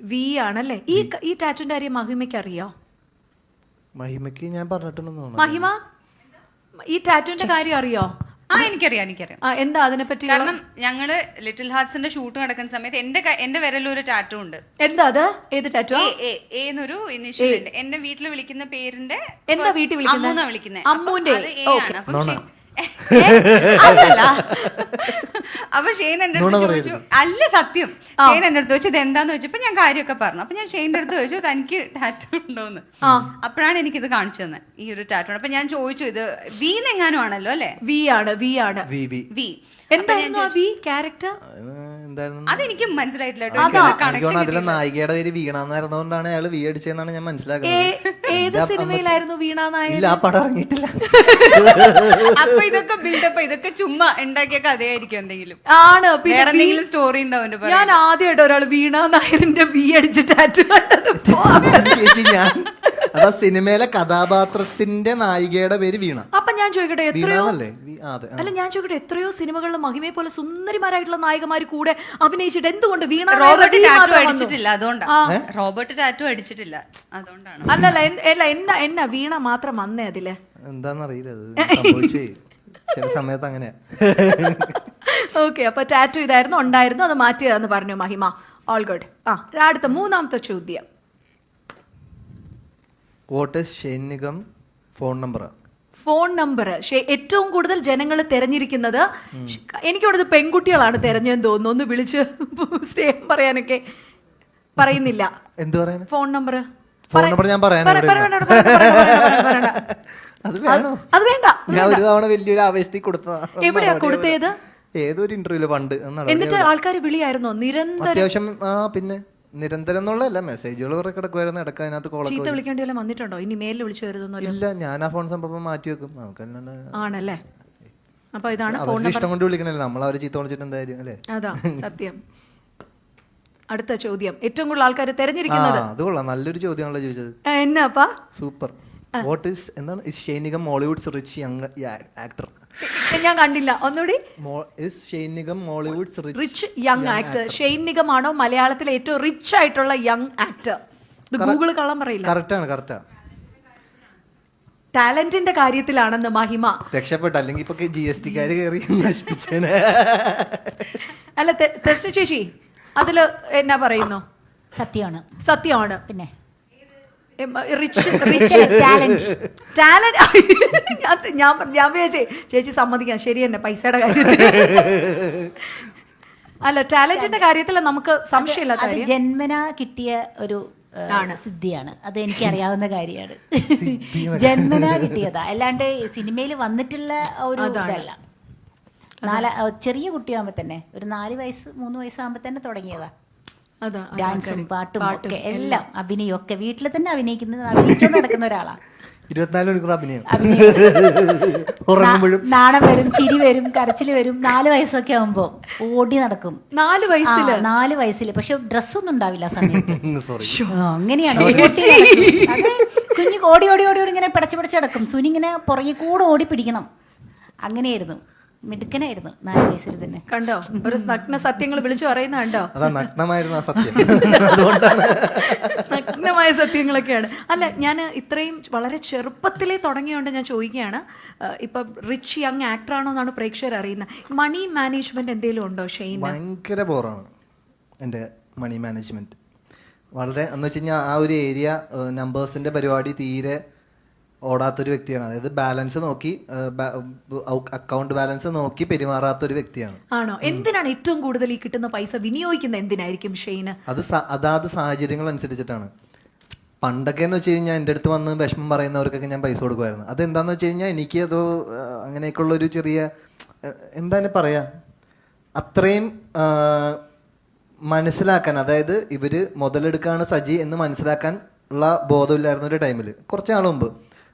V ആണല്ലേ. ഈ ടാറ്റുവിന്റെ കാര്യം മഹിമയ്ക്ക് അറിയോ? മഹിമയ്ക്ക് ഞാൻ പറഞ്ഞിട്ടുണ്ടെന്ന് തോന്നുന്നു. മഹിമ, ഈ ടാറ്റുവിന്റെ കാര്യം അറിയോ? എനിക്കറിയാം. എന്താ അതിനെപ്പറ്റി? കാരണം ഞങ്ങള് ലിറ്റിൽ ഹാർട്സിന്റെ ഷൂട്ട് നടക്കുന്ന സമയത്ത് എന്റെ വിരലൊരു ടാറ്റു ഉണ്ട്. എന്താ അത്? ഏത് ടാറ്റു? എന്നൊരു ഇനിഷ്യൽ ഉണ്ട്. എന്നെ വീട്ടിൽ വിളിക്കുന്ന പേരിന്റെ എന്താ വീട്ടിൽ വിളിക്കുന്നത്? അമ്മൂന്നാ വിളിക്കുന്നത്. അമ്മൂന്റെ. അതല്ല. അപ്പൊ ഷെയ്ൻ എന്റെ അടുത്ത് ചോദിച്ചു, അല്ല സത്യം, ഷെയ്ൻ എന്റെ അടുത്ത് ചോദിച്ചു ഇത് എന്താന്ന് ചോദിച്ചപ്പോ ഞാൻ കാര്യമൊക്കെ പറഞ്ഞു. അപ്പൊ ഞാൻ ഷെയ്ൻ്റെ അടുത്ത് ചോദിച്ചു തനിക്ക് ടാറ്റു ഉണ്ടോന്ന്. അപ്പോഴാണ് എനിക്കിത് കാണിച്ചു തന്നെ, ഈ ഒരു ടാറ്റു. അപ്പൊ ഞാൻ ചോദിച്ചു ഇത് വീന്നെങ്ങാനും ആണല്ലോ അല്ലെ? വി ആണ്. വി എന്തായിരുന്നു വി ക്യാരക്ടർ? അതെനിക്ക് മനസ്സിലായിട്ടില്ല. അതിലെ നായികയുടെ പേര് വീണാന്നായിരുന്നോണ്ടാണ് അയാൾ വി അടിച്ചതെന്നാണ് ഞാൻ മനസ്സിലാക്കുന്നത്. ഏത് സിനിമയിലായിരുന്നു വീണ നായർ? ഇല്ല, ആ പടം ഇറങ്ങിയിട്ടില്ല. അപ്പൊ ഇതൊക്കെ ബിൽഡപ്പ്, ഇതൊക്കെ ചുമ്മാ ഉണ്ടാക്കിയ കഥയായിരിക്കും എന്തെങ്കിലും. ആണ്. വേറെ എന്തെങ്കിലും സ്റ്റോറി ഉണ്ടാവും. ഞാൻ ആദ്യമായിട്ട് ഒരാൾ വീണ നായരിന്റെ വി അടിച്ച് ടാറ്റു കണ്ടത്. ചേച്ചി, ഞാൻ അതാ സിനിമയിലെ കഥാപാത്രത്തിന്റെ നായികയുടെ പേര് വീണ. അപ്പൊ ഞാൻ ചോദിക്കട്ടെ, എത്രയോ എത്രയോ സിനിമകളിൽ മഹിമയെ പോലെ സുന്ദരിമാരായിട്ടുള്ള നായികമാര് കൂടെ അഭിനയിച്ചിട്ട് എന്തുകൊണ്ട് വീണ റോബർട്ട് ടാറ്റു അടിച്ചിട്ടില്ല? അതുകൊണ്ടാണ്. റോബർട്ട് ടാറ്റു അടിച്ചിട്ടില്ല, അതുകൊണ്ടാണ്. അല്ലല്ല, എന്നാ വീണ മാത്രം വന്നേ അതില്? എന്താന്നറിയില്ല, സംഭവിച്ചേ ചില സമയത്ത് അങ്ങനെയാ. ഓക്കെ, അപ്പൊ ടാറ്റു ഇതായിരുന്നു ഉണ്ടായിരുന്നു, അത് മാറ്റിയതാന്ന് പറഞ്ഞു മഹിമ. All good. അടുത്ത മൂന്നാമത്തെ ചോദ്യം. What is Shane Nigam phone number? Phone number ഏറ്റവും കൂടുതൽ ജനങ്ങൾ തെരഞ്ഞിരിക്കുന്നത്, എനിക്കോടത് പെൺകുട്ടികളാണ് തെരഞ്ഞെന്ന് തോന്നുന്നു. ഒന്ന് വിളിച്ച് സ്നേഹം പറയാനൊക്കെ പറയുന്നില്ല. എന്ത് പറയാൻ? ഫോൺ നമ്പർ ഞാൻ പറയാൻ അത് വേണ്ട. ഞാൻ ഒരു തവണ വലിയൊരു ആവേശത്തിൽ കൊടുത്തതാണ്. എവിടെയാ കൊടുത്തേത്? ഏതൊരു ഇന്റർവ്യൂല് പണ്ട്. എന്നിട്ട് ആൾക്കാർ വിളിയായിരുന്നോ നിരന്തരം? അത്യാവശ്യം. പിന്നെ നിരന്തരം എന്നുള്ളതല്ല, മെസ്സേജുകൾ കുറെ കിടക്കുമായിരുന്നു. ഇടയ്ക്ക് അതിനകത്ത് ചീത്ത വിളിക്കേണ്ടി വല്ല വന്നിട്ടുണ്ടോ? ഇനി മേലിൽ വിളിച്ചു വരുന്നല്ലോ? ഇല്ല, ഞാൻ ആ ഫോൺ സംഭവം മാറ്റി വെക്കും. നമുക്ക് ആണല്ലേ. അപ്പൊ ഇതാണ് ഫോൺ നമ്പർ. ഇഷ്ടം കൊണ്ട് വിളിക്കണല്ലേ, നമ്മൾ അവരെ ചീത്ത വിളിച്ചിട്ട് എന്തായാലും അല്ലേ? അതാ സത്യം. അടുത്ത ചോദ്യം. ഏറ്റവും കൂടുതൽ ആൾക്കാർ തെരഞ്ഞെടുക്കുന്നത്. അത് കൊള്ളാം, നല്ലൊരു ചോദ്യമാണല്ലോ ചോദിച്ചത്. എന്നാപ്പാ? സൂപ്പർ. വാട്ട് ഈസ് എന്താണ് Shane Nigam മോളിവുഡ്സ് rich young actor? ഞാൻ കണ്ടില്ല, ഒന്നുകൂടി. Shane Nigam മോളിവുഡ്സ് rich young actor. Shane Nigam ആണോ മലയാളത്തിലെ ഏറ്റവും റിച്ച് ആയിട്ടുള്ള യങ് ആക്ടർ? ഇത് ഗൂഗിൾ കള്ളം പറയില്ല. കറക്റ്റാണ്. ടാലന്റിന്റെ കാര്യത്തിലാണെന്ന് മഹിമ രക്ഷപ്പെട്ട, അല്ലെങ്കിൽ ഇപ്പൊ GST-കാര് കയറി നശിപ്പിച്ചേനെ. അല്ല തെസ്റ്റ് ചേച്ചി, അതില് എന്നാ പറയുന്നു? സത്യമാണ്. പിന്നെ ഞാൻ വിചാരിച്ചേ ചേച്ചി സമ്മതിക്കാം, ശരി തന്നെ പൈസയുടെ കാര്യത്തിൽ. അല്ല, ടാലന്റിന്റെ കാര്യത്തിൽ നമുക്ക് സംശയമില്ല. ജന്മനാ കിട്ടിയ ഒരു സിദ്ധിയാണ്, അത് എനിക്കറിയാവുന്ന കാര്യമാണ്. ജന്മനാ കിട്ടിയതാ, അല്ലാണ്ട് സിനിമയിൽ വന്നിട്ടുള്ള ഒരു ഇതല്ല. ചെറിയ കുട്ടിയാകുമ്പോ തന്നെ, ഒരു 4 വയസ്സ് 3 വയസ്സാകുമ്പോ തന്നെ തുടങ്ങിയതാ. ഡാൻസും പാട്ടും ഒക്കെ, എല്ലാം അഭിനയം ഒക്കെ വീട്ടിൽ തന്നെ അഭിനയിച്ചു നടക്കുന്ന ഒരാളാണ്. 24 മണിക്കൂർ അഭിനയം. നാണം വരും, ചിരി വരും, കരച്ചിൽ വരും. 4 വയസ്സൊക്കെ ആവുമ്പോ ഓടി നടക്കും. 4 വയസ്സില് പക്ഷെ ഡ്രസ്സൊന്നും ഉണ്ടാവില്ല ആ സമയത്ത്. അങ്ങനെയാണ് കുഞ്ഞു ഓടി ഓടി ഓടി ഓടി ഇങ്ങനെ പിടച്ച് നടക്കും. സുനി ഇങ്ങനെ പുറകെ കൂടെ ഓടി പിടിക്കണം. അങ്ങനെയായിരുന്നു, മിടുക്കനായിരുന്നു 4 വയസ്സിൽ തന്നെ. കണ്ടോ, ഒരു നഗ്ന സത്യങ്ങൾ വിളിച്ചു പറയുന്ന കണ്ടോ? നഗ്നമായ സത്യങ്ങളൊക്കെയാണ്. അല്ല, ഞാൻ ഇത്രയും വളരെ ചെറുപ്പത്തിലേ തുടങ്ങിയോണ്ട് ഞാൻ ചോദിക്കുകയാണ്, ഇപ്പൊ റിച്ച് യങ് ആക്ടർ ആണോ എന്നാണ് പ്രേക്ഷകർ അറിയുന്നത്. മണി മാനേജ്മെന്റ് എന്തെങ്കിലും ഉണ്ടോ ഷെയ്ൻ? ഭയങ്കര ബോറാണ് എൻ്റെ മണി മാനേജ്മെന്റ്. വളരെ എന്ന് വെച്ച് കഴിഞ്ഞാൽ ആ ഒരു ഏരിയ നമ്പേഴ്സിന്റെ പരിപാടി തീരെ ഓടാത്തൊരു വ്യക്തിയാണ്. അതായത് ബാലൻസ് നോക്കി, അക്കൗണ്ട് ബാലൻസ് നോക്കി പെരുമാറാത്തൊരു വ്യക്തിയാണ്. ആണോ? എന്തിനാണ് ഏറ്റവും കൂടുതൽ ഈ കിട്ടുന്ന പൈസ വിനിയോഗിക്കുന്നത്? എന്തിനായിരിക്കും ഷെയ്ന്? അതാത് സാഹചര്യങ്ങൾ അനുസരിച്ചിട്ടാണ്. പണ്ടൊക്കെ എന്ന് വെച്ച് കഴിഞ്ഞാൽ എൻ്റെ അടുത്ത് വന്ന് വിഷമം പറയുന്നവർക്കൊക്കെ ഞാൻ പൈസ കൊടുക്കുമായിരുന്നു. അതെന്താന്ന് വെച്ച് കഴിഞ്ഞാൽ എനിക്ക് അത് അങ്ങനെയൊക്കെയുള്ളൊരു ചെറിയ എന്താണ് പറയാ, അത്രയും മനസ്സിലാക്കാൻ, അതായത് ഇവര് മുതലെടുക്കാണ് സജി എന്ന് മനസ്സിലാക്കാൻ ഉള്ള ബോധമില്ലായിരുന്ന ഒരു ടൈമിൽ,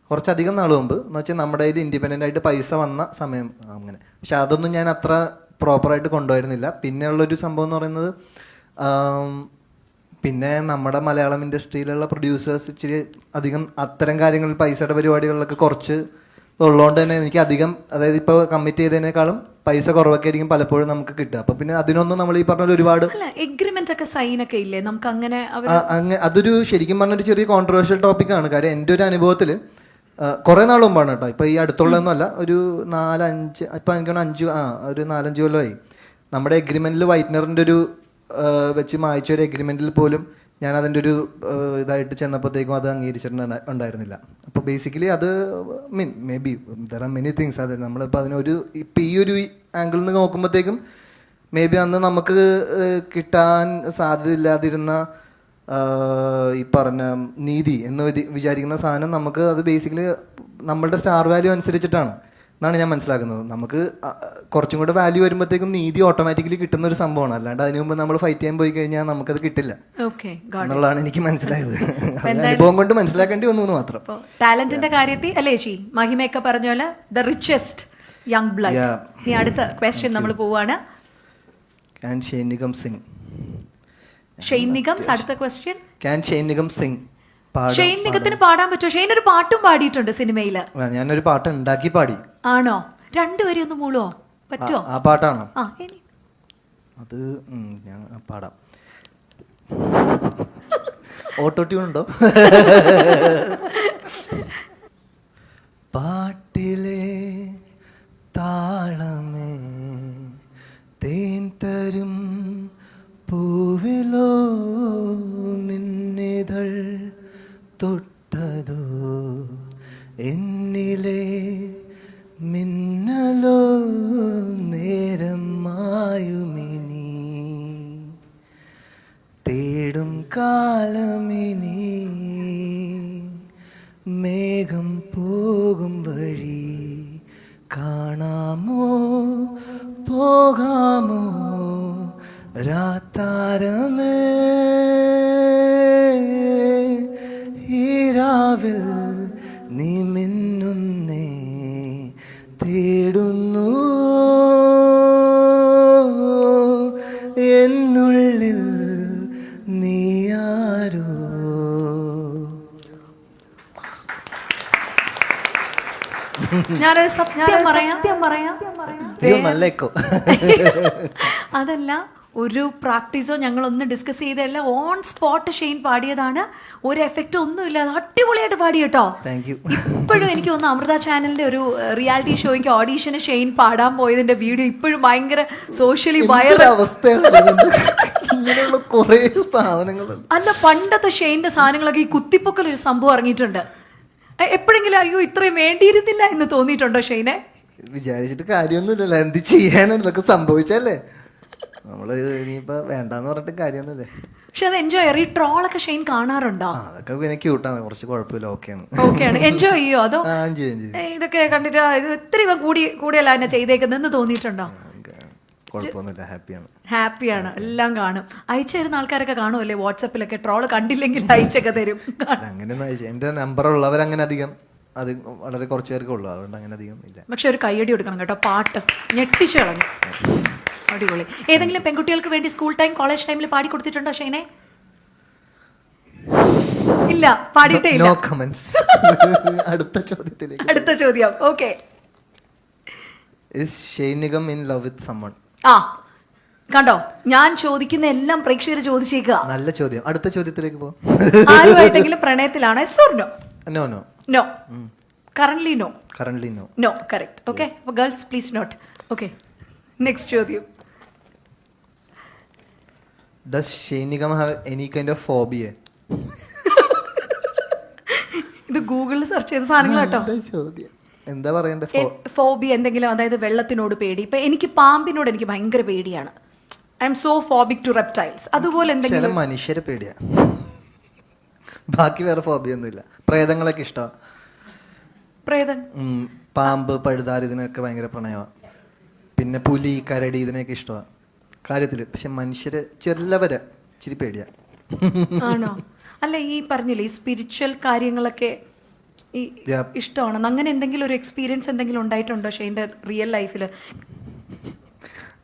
കുറച്ചധികം നാൾ മുമ്പ് എന്ന് വെച്ചാൽ നമ്മുടെ കയ്യിൽ ഇൻഡിപെൻഡൻ്റ് ആയിട്ട് പൈസ വന്ന സമയം അങ്ങനെ. പക്ഷെ അതൊന്നും ഞാൻ അത്ര പ്രോപ്പറായിട്ട് കൊണ്ടുവരുന്നില്ല. പിന്നെയുള്ളൊരു സംഭവം എന്ന് പറയുന്നത്, പിന്നെ നമ്മുടെ മലയാളം ഇൻഡസ്ട്രിയിലുള്ള പ്രൊഡ്യൂസേഴ്സ് ഇച്ചിരി അധികം അത്തരം കാര്യങ്ങളിൽ പൈസയുടെ പരിപാടികളിലൊക്കെ കുറച്ച് ഉള്ളതുകൊണ്ട് തന്നെ എനിക്ക് അധികം, അതായത് ഇപ്പോൾ കമ്മിറ്റ് ചെയ്തതിനേക്കാളും പൈസ കുറവൊക്കെ ആയിരിക്കും പലപ്പോഴും നമുക്ക് കിട്ടുക. അപ്പൊ പിന്നെ അതിനൊന്നും നമ്മൾ ഈ പറഞ്ഞ ഒരുപാട് അല്ല എഗ്രിമെന്റ് ഒക്കെ സൈൻ ഒക്കെ ഇല്ലേ നമുക്ക് അങ്ങനെ അതൊരു ശരിക്കും പറഞ്ഞൊരു ചെറിയ കോൺട്രവേഴ്ഷ്യൽ ടോപ്പിക്കാണ്. കാര്യം എൻ്റെ ഒരു അനുഭവത്തിൽ കുറേ നാൾ മുമ്പാണ് കേട്ടോ, ഇപ്പൊ ഈ അടുത്തുള്ളതൊന്നും അല്ല, ഒരു 4-5 ഇപ്പൊ എനിക്ക് ഒരു 4-5 കൊല്ലമായി നമ്മുടെ എഗ്രിമെന്റിൽ വൈറ്റ്നറിന്റെ ഒരു വെച്ച് മായ്ച്ച ഒരു എഗ്രിമെന്റിൽ പോലും ഞാൻ അതിൻ്റെ ഒരു ഇതായിട്ട് ചെന്നപ്പോഴത്തേക്കും അത് അംഗീകരിച്ചിട്ടുണ്ടായിരുന്നില്ല. അപ്പോൾ ബേസിക്കലി അത് may be there are many things. അത് നമ്മളിപ്പോൾ അതിനൊരു ഇപ്പം ഈ ഒരു ആംഗിളിൽ നിന്ന് നോക്കുമ്പോഴത്തേക്കും മേ ബി അന്ന് നമുക്ക് കിട്ടാൻ സാധ്യതയില്ലാതിരുന്ന ഈ പറഞ്ഞ നീതി എന്ന് വിചാരിക്കുന്ന സാധനം നമുക്ക് അത് ബേസിക്കലി നമ്മളുടെ സ്റ്റാർ വാല്യൂ അനുസരിച്ചിട്ടാണ് എന്നാണ് ഞാൻ മനസ്സിലാക്കുന്നത്. നമുക്ക് കുറച്ചും കൂടെ വാല്യൂ വരുമ്പോഴത്തേക്കും നീതി ഓട്ടോമാറ്റിക്കലി കിട്ടുന്ന ഒരു സംഭവമാണ്. അല്ലാണ്ട് അതിനു മുമ്പ് നമ്മൾ ഫൈറ്റ് ചെയ്യാൻ പോയി കഴിഞ്ഞാൽ നമുക്കത് കിട്ടില്ല എന്നുള്ളതാണ് എനിക്ക് മനസ്സിലായത്. അനുഭവം കൊണ്ട് മനസ്സിലാക്കേണ്ടി വന്നു എന്ന് മാത്രം. ടാലന്റിന്റെ കാര്യത്തിൽ അല്ലേ ചേച്ചി മഹിമയൊക്കെ പറഞ്ഞ പോലെ ദ റിച്ചസ്റ്റ് യങ് ബ്ലഡ്. ഇനി അടുത്ത ക്വസ്റ്റ്യൻ നമ്മൾ പോവാണ്. ഷെയ്ൻ നിഗം സിംഗ്. ഷെയ്ൻ നിഗം അടുത്ത ക്വസ്റ്റ്യൻ. ഷെയ്ൻ നിഗം സിംഗ്. ഷെയ്ൻ നിഗത്തിന് പാടാൻ പറ്റുമോ? ഷെയ്ൻ ഒരു പാട്ടും പാടിയിട്ടുണ്ട് സിനിമയില്. ഞാനൊരു പാട്ട് ഉണ്ടാക്കി പാടി. ആണോ? രണ്ടുപേരും ഒന്ന് മൂളോ പറ്റുമോ? ആ പാട്ടാണോ? അത് ഞാൻ പാടാം. ഓട്ടോ ട്യൂൺ ഉണ്ടോ? പാട്ടിലെ താളമേ തേൻ തരും പൂവിലോ നിന്നിതൾ തൊട്ടതോ എന്നിലെ മിന്നലോ നേരം മായുമിനി തേടും കാലമിനി മേഘം പോകും വഴി കാണാമോ പോകാമോ രാത്താരമേ ഈരാവിൽ നീ മിന്നുന്നേ തേടുന്നു എന്നുള്ളിൽ നീയാരോ. ഞാനൊരു സത്യം പറയാം നല്ല എക്കോ. അതല്ല, ഒരു പ്രാക്ടീസോ ഞങ്ങളൊന്ന് ഡിസ്കസ് ചെയ്തല്ല, ഓൺ സ്പോട്ട് ഷെയ്ൻ പാടിയതാണ്. ഒരു എഫക്റ്റ് ഒന്നും ഇല്ലാതെ അടിപൊളിയായിട്ട് പാടി കേട്ടോ. ഇപ്പോഴും എനിക്ക് തോന്നുന്നു അമൃത ചാനലിന്റെ ഒരു റിയാലിറ്റി ഷോയ്ക്ക് ഓഡീഷന് ഷെയ്ൻ പാടാൻ പോയതിന്റെ വീഡിയോ ഇപ്പോഴും ഭയങ്കര സോഷ്യലി വൈറൽ അവസ്ഥയാണ്. അല്ല, പണ്ടത്തെ ഷെയ്ന്റെ സാധനങ്ങളൊക്കെ ഈ കുത്തിപ്പൊക്കൽ ഒരു സംഭവം ഇറങ്ങിയിട്ടുണ്ട്. എപ്പോഴെങ്കിലും അയ്യോ ഇത്രയും വേണ്ടിയിരുന്നില്ല എന്ന് തോന്നിയിട്ടുണ്ടോ ഷെയ്നെ? വിചാരിച്ചിട്ട് കാര്യമൊന്നുമില്ലല്ലോ, എന്ത് ചെയ്യാനാണ് ഇതൊക്കെ സംഭവിച്ചല്ലേ. നമ്മള് ഇനിയിപ്പോ വേണ്ടാന്ന് പറഞ്ഞിട്ട് കാര്യമൊന്നുമില്ലേ. പക്ഷെ അത് എൻജോയ്. ഈ ട്രോളൊക്കെ ഷെയ്ൻ കാണാറുണ്ടോ? അതൊക്കെ പിന്നെ ക്യൂട്ടാണ്, കുറച്ച് കുഴപ്പമില്ല, ഓക്കെയാണ്. എൻജോയ് ചെയ്യോ? അതോ ഇതൊക്കെ കണ്ടിട്ട് ഇത് ഇത്തിരി കൂടിയല്ല എന്നെ ചെയ്തേക്കുന്നെന്ന് തോന്നിയിട്ടുണ്ടോ? കുഴപ്പമൊന്നുമില്ല, ഹാപ്പിയാണ്. എല്ലാം കാണും. അയച്ചു തരുന്ന ആൾക്കാരൊക്കെ കാണുമല്ലേ വാട്സപ്പിലൊക്കെ? ട്രോള് കണ്ടില്ലെങ്കിൽ അയച്ചൊക്കെ തരും. അങ്ങനെയൊന്നും എന്റെ നമ്പർ ഉള്ളവരങ്ങനെ അധികം, അത് വളരെ കുറച്ച് പേർക്ക് ഉള്ളു, അതുകൊണ്ട് അങ്ങനെ അധികം ഇല്ല. പക്ഷെ ഒരു കയ്യടി കൊടുക്കണം കേട്ടോ, പാട്ട് ഞെട്ടിച്ചു കളഞ്ഞു, അടിപൊളി. ഏതെങ്കിലും പെൺകുട്ടികൾക്ക് വേണ്ടി സ്കൂൾ ടൈം കോളേജ് ടൈമിൽ പാടി കൊടുത്തിട്ടുണ്ടോ ഷെയ്നെ? ഇല്ല, പാടിയിട്ടേ ഇല്ല. അടുത്ത ചോദ്യം. Okay. Shane Nigam in love with summon? കണ്ടോ, ഞാൻ ചോദിക്കുന്ന എല്ലാം പ്രേക്ഷകർ ചോദിച്ചേക്കുക. നല്ല ചോദ്യം. അടുത്ത ചോദ്യത്തിലേക്ക് പോ. ആരുമായിട്ടെങ്കിലും പ്രണയത്തിലാണോ? No. No. Currently no. No, correct. Okay, അപ്പോൾ girls please note. Okay, next ചോദ്യം. Does Shane Nigam have any kind of phobia? ഇത് ഗൂഗിളിൽ സെർച്ച് ചെയ്ത സാധനങ്ങൾ കേട്ടോ. ചോദ്യം എന്താ പറയണ്ടേ? ഫോബിയ എന്തെങ്കിലും, അതായത് വെള്ളത്തിനോട് പേടി. ഇപ്പൊ എനിക്ക് പാമ്പിനോട് എനിക്ക് ഭയങ്കര പേടിയാണ്. I'm so phobic to reptiles. അതുപോലെ എന്തെങ്കിലും. മനുഷ്യരെ പേടിയാ, ബാക്കി വേറെ ഫോബിയ ഒന്നുമില്ല. പ്രേതങ്ങളൊക്കെ ഇഷ്ടമാണ്. പ്രേതം, പാമ്പ്, പഴുതാര ഇതിനൊക്കെ ഭയങ്കര പ്രണയമാണ്. പിന്നെ പുലി, കരടി ഇതിനൊക്കെ ഇഷ്ടമാണ് കാര്യത്തില്. പക്ഷെ മനുഷ്യരെ ചെല്ലവരെ ഇച്ചിരി പേടിയാ. ആണോ? അല്ല, ഈ പറഞ്ഞില്ലേ ഈ സ്പിരിച്വൽ കാര്യങ്ങളൊക്കെ ഈ ഇഷ്ടമാണെന്ന്, അങ്ങനെ എന്തെങ്കിലും ഒരു എക്സ്പീരിയൻസ് എന്തെങ്കിലും ഉണ്ടായിട്ടുണ്ടോ ഷെയ്ന്റെ റിയൽ ലൈഫില്?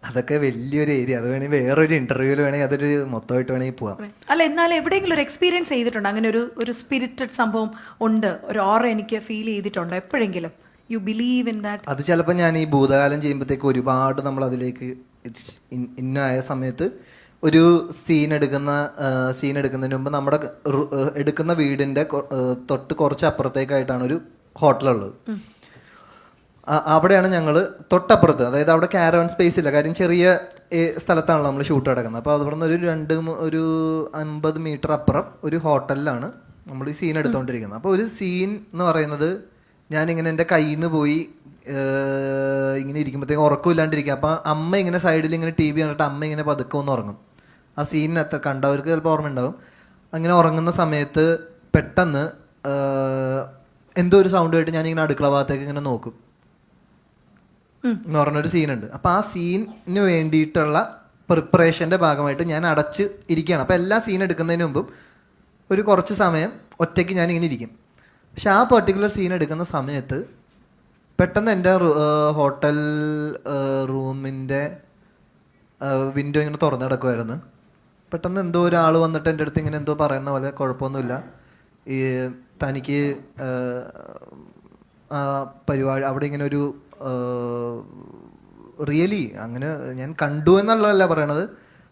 അതൊക്കെ വലിയൊരു ഏരിയ, അത് വേണമെങ്കിൽ വേറൊരു ഇന്റർവ്യൂവിൽ വേണമെങ്കിൽ അതൊരു മൊത്തമായിട്ട് വേണമെങ്കിൽ പോവാം. അല്ല, എന്നാലും എവിടെയെങ്കിലും ഒരു എക്സ്പീരിയൻസ് ചെയ്തിട്ടുണ്ടോ? അങ്ങനെ ഒരു സ്പിരിറ്റഡ് സംഭവം ഉണ്ട്, ഒരു ഓറ എനിക്ക് ഫീൽ ചെയ്തിട്ടുണ്ടോ എപ്പോഴെങ്കിലും? You believe in that? അത് ചിലപ്പോൾ ഞാൻ ഈ ഭൂതകാലം ചെയ്യുമ്പോഴത്തേക്ക് ഒരുപാട് നമ്മൾ അതിലേക്ക് ഇന്നായ സമയത്ത് ഒരു സീൻ എടുക്കുന്നതിന് മുമ്പ് നമ്മുടെ എടുക്കുന്ന വീടിൻ്റെ തൊട്ട് കുറച്ച് അപ്പുറത്തേക്കായിട്ടാണ് ഒരു ഹോട്ടലുള്ളത്. അവിടെയാണ് ഞങ്ങൾ തൊട്ടപ്പുറത്ത്, അതായത് അവിടെ കാരവൻ സ്പേസ് ഇല്ല, കാര്യം ചെറിയ സ്ഥലത്താണല്ലോ നമ്മൾ ഷൂട്ട് നടക്കുന്നത്. അപ്പോൾ അവിടെ നിന്ന് ഒരു 50 മീറ്റർ അപ്പുറം ഒരു ഹോട്ടലിലാണ് നമ്മൾ ഈ സീൻ എടുത്തുകൊണ്ടിരിക്കുന്നത്. അപ്പോൾ ഒരു സീൻ എന്ന് പറയുന്നത് ഞാനിങ്ങനെ എൻ്റെ കയ്യിൽ നിന്ന് പോയി ഇങ്ങനെ ഇരിക്കുമ്പോഴത്തേക്കും ഉറക്കമില്ലാണ്ടിരിക്കുക. അപ്പോൾ അമ്മ ഇങ്ങനെ സൈഡിൽ ഇങ്ങനെ TV കണ്ടിട്ട് അമ്മ ഇങ്ങനെ പതുക്കെ ഒന്ന് ഉറങ്ങും. ആ സീനിനകത്ത് കണ്ടവർക്ക് ചിലപ്പോൾ ഓർമ്മ ഉണ്ടാവും. അങ്ങനെ ഉറങ്ങുന്ന സമയത്ത് പെട്ടെന്ന് എന്തോ ഒരു സൗണ്ട് കേട്ട് ഞാനിങ്ങനെ അടുക്കള ഭാഗത്തേക്ക് ഇങ്ങനെ നോക്കും എന്ന് പറഞ്ഞൊരു സീനുണ്ട്. അപ്പോൾ ആ സീനിന് വേണ്ടിയിട്ടുള്ള പ്രിപ്പറേഷൻ്റെ ഭാഗമായിട്ട് ഞാൻ അടച്ച് ഇരിക്കുകയാണ്. അപ്പോൾ എല്ലാ സീൻ എടുക്കുന്നതിന് മുമ്പും ഒരു കുറച്ച് സമയം ഒറ്റയ്ക്ക് ഞാനിങ്ങനെ ഇരിക്കും. പക്ഷെ ആ പെർട്ടിക്കുലർ സീൻ എടുക്കുന്ന സമയത്ത് പെട്ടെന്ന് എൻ്റെ ഹോട്ടൽ റൂമിൻ്റെ വിൻഡോ ഇങ്ങനെ തുറന്നു കിടക്കുമായിരുന്നു. പെട്ടെന്ന് എന്തോ ഒരാൾ വന്നിട്ട് എൻ്റെ അടുത്ത് ഇങ്ങനെ എന്തോ പറയുന്ന പോലെ, കുഴപ്പമൊന്നുമില്ല, ഈ തനിക്ക് പരിപാടി അവിടെ ഇങ്ങനെ ഒരു റിയലി അങ്ങനെ ഞാൻ കണ്ടു എന്നുള്ളതല്ല പറയണത്,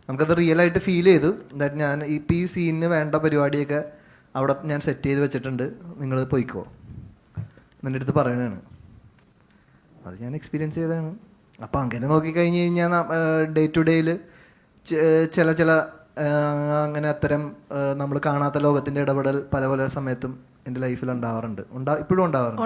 നമുക്കത് റിയലായിട്ട് ഫീൽ ചെയ്തു. ദാറ്റ് ഞാൻ ഇപ്പം ഈ സീനിന് വേണ്ട പരിപാടിയൊക്കെ അവിടെ ഞാൻ സെറ്റ് ചെയ്ത് വെച്ചിട്ടുണ്ട്, നിങ്ങൾ പോയിക്കോ എൻ്റെ അടുത്ത് പറയണതാണ്. അത് ഞാൻ എക്സ്പീരിയൻസ് ചെയ്തതാണ്. അപ്പം അങ്ങനെ നോക്കിക്കഴിഞ്ഞ് കഴിഞ്ഞാൽ ഡേ ടു ഡേയിൽ ചില അങ്ങനെ അത്തരം നമ്മൾ കാണാത്ത ലോകത്തിൻ്റെ ഇടപെടൽ പല സമയത്തും എൻ്റെ ലൈഫിൽ ഉണ്ടാവാറുണ്ട്, ഇപ്പോഴും ഉണ്ടാവാറുണ്ട്.